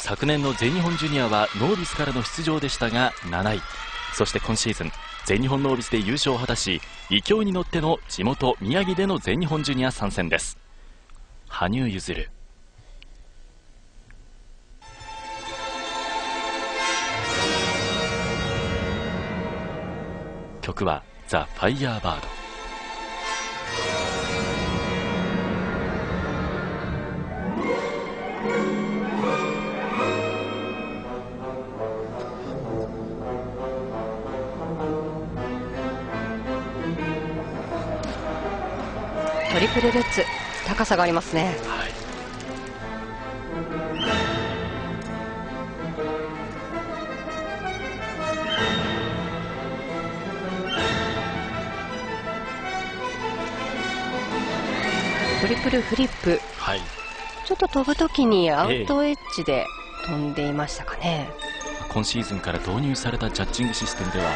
昨年の全日本ジュニアはノービスからの出場でしたが7位。そして今シーズン全日本ノービスで優勝を果たし、勢いに乗っての地元宮城での全日本ジュニア参戦です。羽生結弦。曲はザ・ファイヤーバード。トリプルルッツ、高さがありますね。はい、トリプルフリップ、はい、ちょっと飛ぶときにアウトエッジで飛んでいましたかね。今シーズンから導入されたジャッジングシステムでは、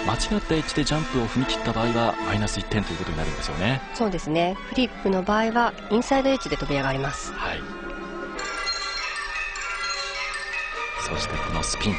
間違ったエッジでジャンプを踏み切った場合はマイナス1点ということになるんですよね。そうですね。フリップの場合はインサイドエッジで飛び上がります。はい、そしてこのスピン。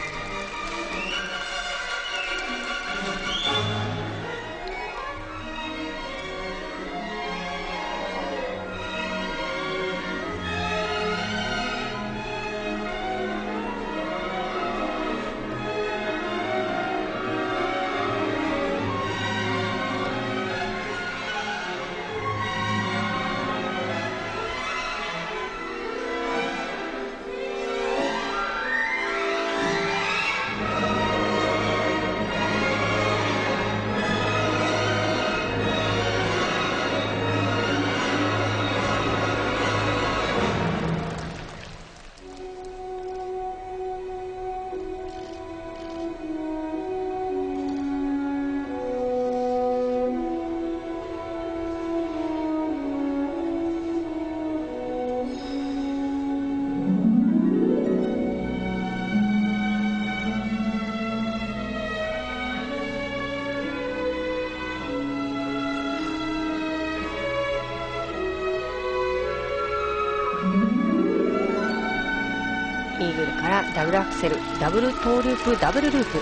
イーグルからダブルアクセル、ダブルトーループ、ダブルループ、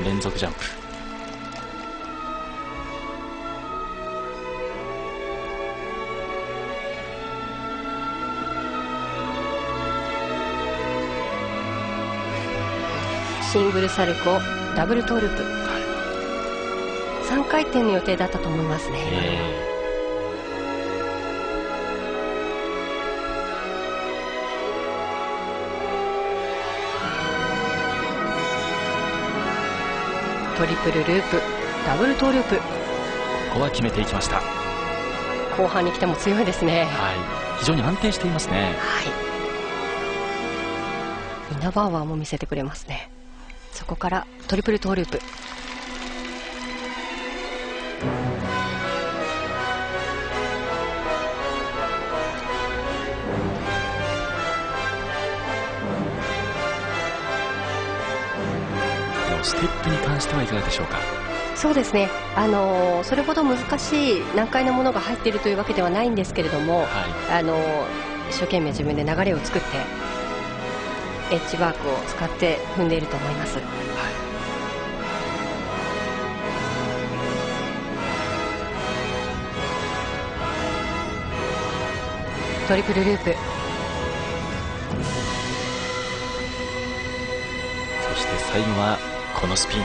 3連続ジャンプ。シングルサルコー、ダブルトーループ、3回転の予定だったと思いますね。トリプルループ、ダブルトーループ、ここは決めていきました。後半に来ても強いですね。はい、非常に安定していますね。はい、イナバウアーも見せてくれますね。そこからトリプルトーループ、ステップに関してはいかがでしょうか。そうですね、それほど難しい難解なものが入っているというわけではないんですけれども、はい、一生懸命自分で流れを作ってエッジワークを使って踏んでいると思います。はい、トリプルループ、そして最後はこのスピン。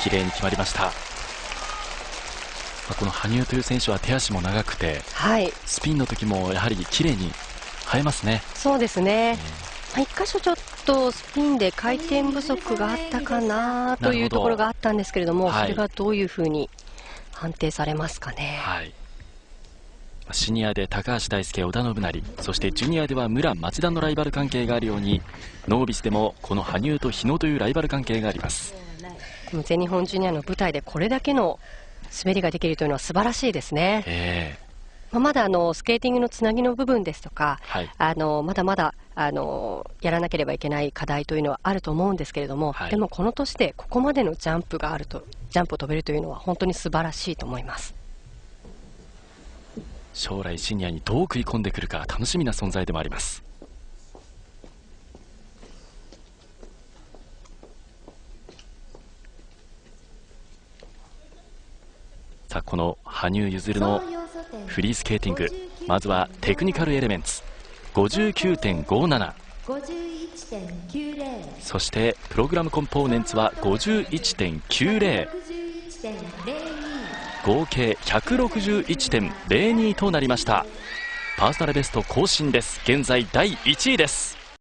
綺麗に決まりました。この羽生という選手は手足も長くて、はい、スピンの時もやはり綺麗に映えますね。そうですね、1箇所ちょっとスピンで回転不足があったかなというところがあったんですけれども、それがどういうふうに判定されますかね。はい、シニアで高橋大輔、織田信成、そしてジュニアでは武良、町田のライバル関係があるように、ノービスでもこの羽生と日野というライバル関係があります。全日本ジュニアの舞台でこれだけの滑りができるというのは素晴らしいですね。まだスケーティングのつなぎの部分ですとか、はい、まだまだやらなければいけない課題というのはあると思うんですけれども、はい、でもこの年でここまでのジャンプがあると、ジャンプを飛べるというのは本当に素晴らしいと思います。将来シニアにどう食い込んでくるか楽しみな存在でもあります。さあこの羽生結弦のフリースケーティング、まずはテクニカルエレメンツ 59.57、 そしてプログラムコンポーネンツは 51.90、 合計 161.02 となりました。パーソナルベスト更新です。現在第1位です。